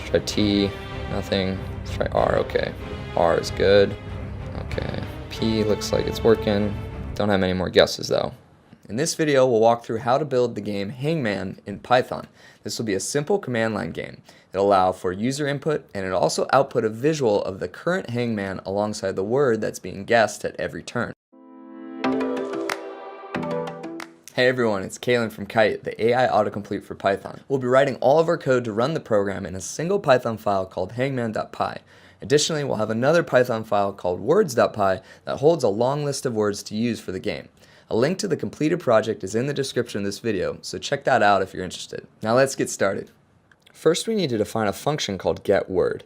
Let's try T, nothing. Let's try R, okay. R is good. Okay, P looks like it's working. Don't have many more guesses though. In this video, we'll walk through how to build the game Hangman in Python. This will be a simple command line game. It'll allow for user input, and it'll also output a visual of the current hangman alongside the word that's being guessed at every turn. Hey everyone, it's Kalen from Kite, the AI autocomplete for Python. We'll be writing all of our code to run the program in a single Python file called hangman.py. Additionally, we'll have another Python file called words.py that holds a long list of words to use for the game. A link to the completed project is in the description of this video, so check that out if you're interested. Now let's get started. First, we need to define a function called getWord,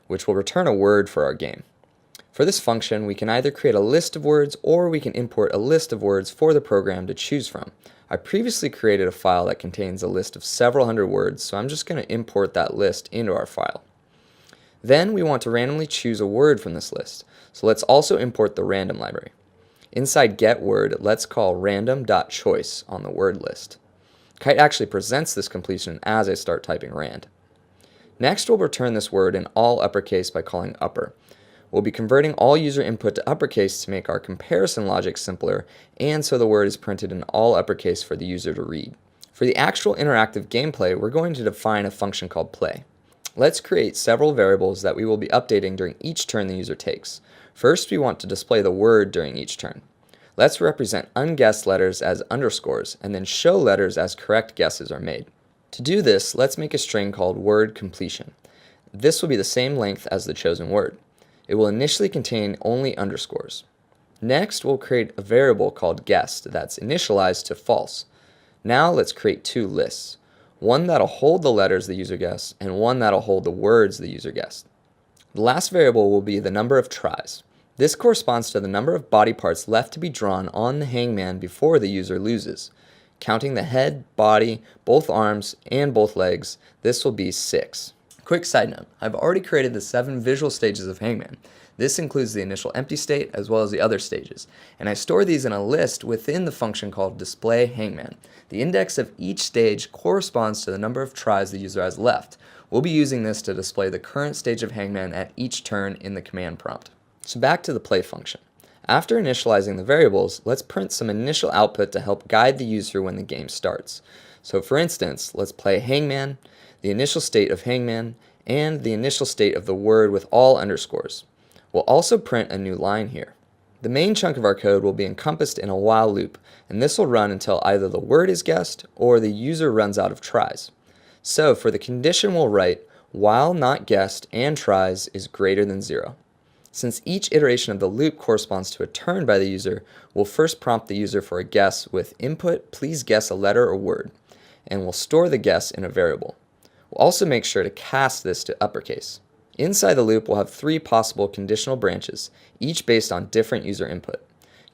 which will return a word for our game. For this function, we can either create a list of words or we can import a list of words for the program to choose from. I previously created a file that contains a list of several hundred words, so I'm just going to import that list into our file. Then we want to randomly choose a word from this list, so let's also import the random library. Inside getWord, let's call random.choice on the word list. Kite actually presents this completion as I start typing rand. Next, we'll return this word in all uppercase by calling upper. We'll be converting all user input to uppercase to make our comparison logic simpler, and so the word is printed in all uppercase for the user to read. For the actual interactive gameplay, we're going to define a function called play. Let's create several variables that we will be updating during each turn the user takes. First, we want to display the word during each turn. Let's represent unguessed letters as underscores, and then show letters as correct guesses are made. To do this, let's make a string called word completion. This will be the same length as the chosen word. It will initially contain only underscores. Next, we'll create a variable called guessed that's initialized to false. Now let's create two lists. One that'll hold the letters the user guessed, and one that'll hold the words the user guessed. The last variable will be the number of tries. This corresponds to the number of body parts left to be drawn on the hangman before the user loses. Counting the head, body, both arms, and both legs, this will be 6. Quick side note, I've already created the 7 visual stages of Hangman. This includes the initial empty state as well as the other stages, and I store these in a list within the function called display hangman. The index of each stage corresponds to the number of tries the user has left. We'll be using this to display the current stage of Hangman at each turn in the command prompt. So back to the play function. After initializing the variables, let's print some initial output to help guide the user when the game starts. So for instance, let's play Hangman, the initial state of Hangman, and the initial state of the word with all underscores. We'll also print a new line here. The main chunk of our code will be encompassed in a while loop, and this will run until either the word is guessed or the user runs out of tries. So for the condition we'll write, while not guessed and tries is greater than 0. Since each iteration of the loop corresponds to a turn by the user, we'll first prompt the user for a guess with input, please guess a letter or word, and we'll store the guess in a variable. We'll also make sure to cast this to uppercase. Inside the loop, we'll have 3 possible conditional branches, each based on different user input: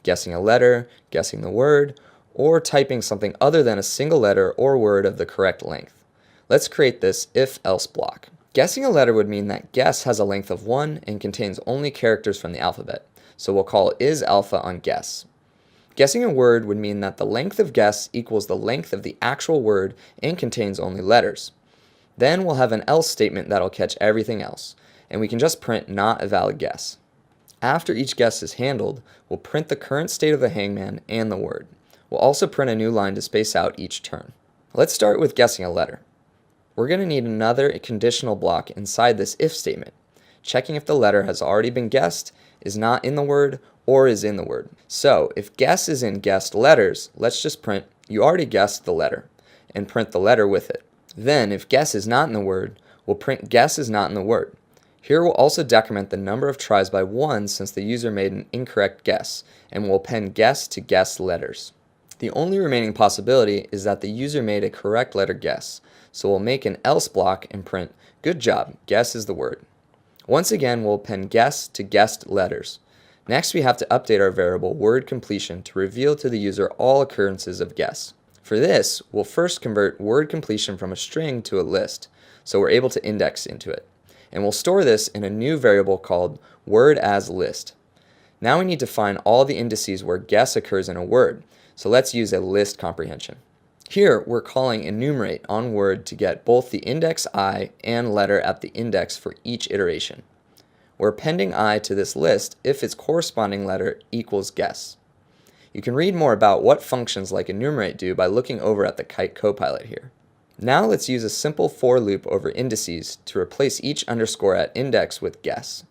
guessing a letter, guessing the word, or typing something other than a single letter or word of the correct length. Let's create this if-else block. Guessing a letter would mean that guess has a length of 1 and contains only characters from the alphabet, so we'll call isAlpha on guess. Guessing a word would mean that the length of guess equals the length of the actual word and contains only letters. Then we'll have an else statement that'll catch everything else, and we can just print not a valid guess. After each guess is handled, we'll print the current state of the hangman and the word. We'll also print a new line to space out each turn. Let's start with guessing a letter. We're going to need another conditional block inside this if statement, checking if the letter has already been guessed, is not in the word, or is in the word. So if guess is in guessed letters, let's just print you already guessed the letter, and print the letter with it. Then if guess is not in the word, we'll print guess is not in the word. Here we'll also decrement the number of tries by 1 since the user made an incorrect guess, and we'll append guess to guessed letters. The only remaining possibility is that the user made a correct letter guess, so we'll make an else block and print good job, guess is the word. Once again, we'll append guess to guessed letters. Next, we have to update our variable word completion to reveal to the user all occurrences of guess. For this, we'll first convert word completion from a string to a list, so we're able to index into it. And we'll store this in a new variable called wordAsList. Now we need to find all the indices where guess occurs in a word, so let's use a list comprehension. Here, we're calling enumerate on Word to get both the index I and letter at the index for each iteration. We're appending I to this list if its corresponding letter equals guess. You can read more about what functions like enumerate do by looking over at the Kite Copilot here. Now let's use a simple for loop over indices to replace each underscore at index with guess.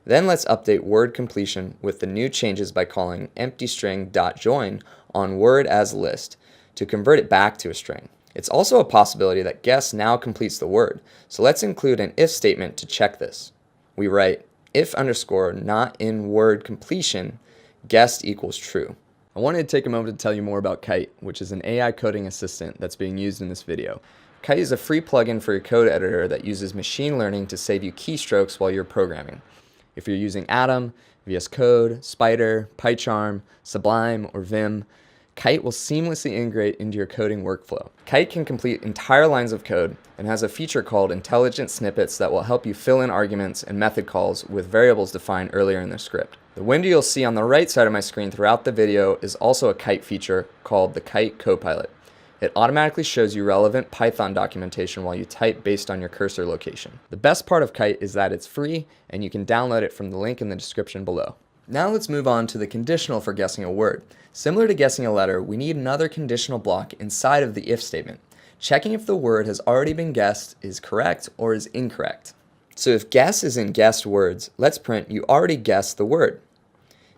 Then let's update word completion with the new changes by calling empty string.join on word as list to convert it back to a string. It's also a possibility that guess now completes the word, so let's include an if statement to check this. We write if underscore not in word completion guessed equals true. I wanted to take a moment to tell you more about Kite, which is an AI coding assistant that's being used in this video. Kite is a free plugin for your code editor that uses machine learning to save you keystrokes while you're programming. If you're using Atom, VS Code, Spider, PyCharm, Sublime, or Vim, Kite will seamlessly integrate into your coding workflow. Kite can complete entire lines of code and has a feature called intelligent snippets that will help you fill in arguments and method calls with variables defined earlier in the script. The window you'll see on the right side of my screen throughout the video is also a Kite feature called the Kite Copilot. It automatically shows you relevant Python documentation while you type based on your cursor location. The best part of Kite is that it's free and you can download it from the link in the description below. Now let's move on to the conditional for guessing a word. Similar to guessing a letter, we need another conditional block inside of the if statement, checking if the word has already been guessed is correct or is incorrect. So if guess is in guessed words, let's print you already guessed the word.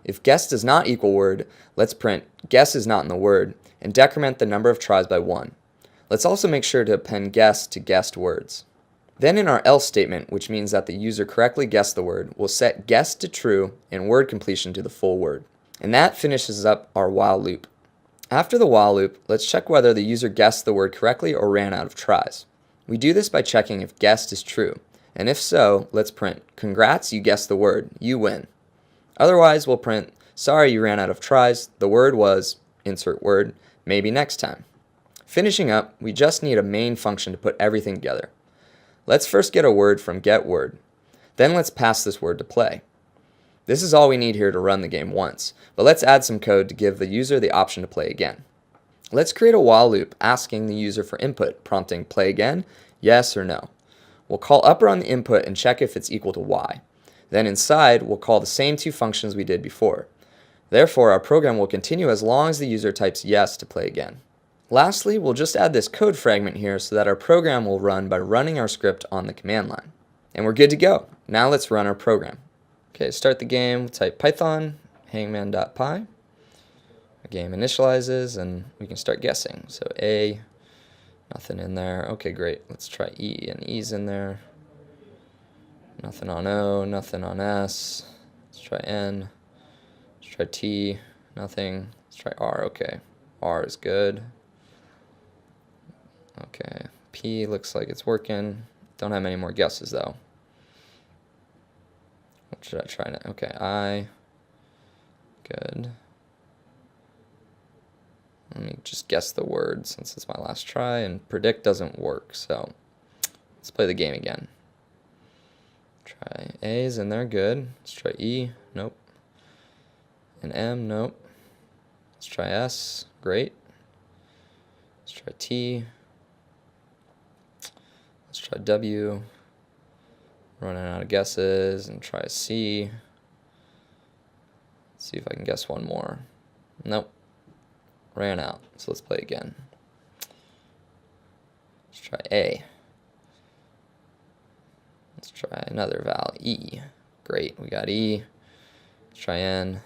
If guess does not equal word, let's print guess is not in the word and decrement the number of tries by 1. Let's also make sure to append guess to guessed words. Then in our else statement, which means that the user correctly guessed the word, we'll set guess to true and word completion to the full word. And that finishes up our while loop. After the while loop, let's check whether the user guessed the word correctly or ran out of tries. We do this by checking if guessed is true, and if so, let's print congrats, you guessed the word, you win. Otherwise, we'll print sorry you ran out of tries, the word was, insert word, maybe next time. Finishing up, we just need a main function to put everything together. Let's first get a word from getWord. Then let's pass this word to play. This is all we need here to run the game once, but let's add some code to give the user the option to play again. Let's create a while loop asking the user for input, prompting play again, yes or no. We'll call upper on the input and check if it's equal to y. Then inside, we'll call the same two functions we did before. Therefore, our program will continue as long as the user types yes to play again. Lastly, we'll just add this code fragment here so that our program will run by running our script on the command line. And we're good to go. Now let's run our program. Okay, start the game, we'll type Python, hangman.py. The game initializes and we can start guessing. So A, nothing in there. Okay, great. Let's try E, and E's in there. Nothing on O, nothing on S. Let's try N. Let's try T, nothing. Let's try R, okay. R is good. Okay, P looks like it's working. Don't have many more guesses though. What should I try now? Okay, I, good. Let me just guess the word since it's my last try, and predict doesn't work, so let's play the game again. Try A's in there, good. Let's try E, nope. And M, nope. Let's try S, great. Let's try T. Let's try W. Running out of guesses, and try C. Let's see if I can guess one more. Nope. Ran out, so let's play again. Let's try A. Let's try another vowel, E. Great, we got E. Let's try N.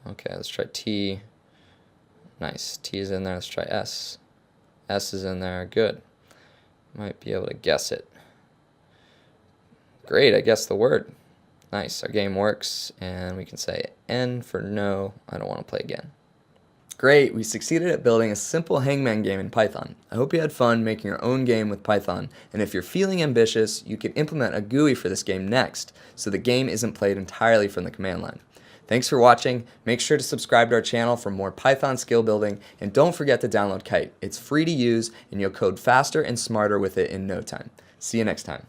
Okay, let's try T. Nice, T is in there. Let's try S. S is in there, good. Might be able to guess it. Great, I guessed the word. Nice, our game works, and we can say N for no, I don't want to play again. Great, we succeeded at building a simple Hangman game in Python. I hope you had fun making your own game with Python, and if you're feeling ambitious, you can implement a GUI for this game next, so the game isn't played entirely from the command line. Thanks for watching, make sure to subscribe to our channel for more Python skill building, and don't forget to download Kite. It's free to use, and you'll code faster and smarter with it in no time. See you next time.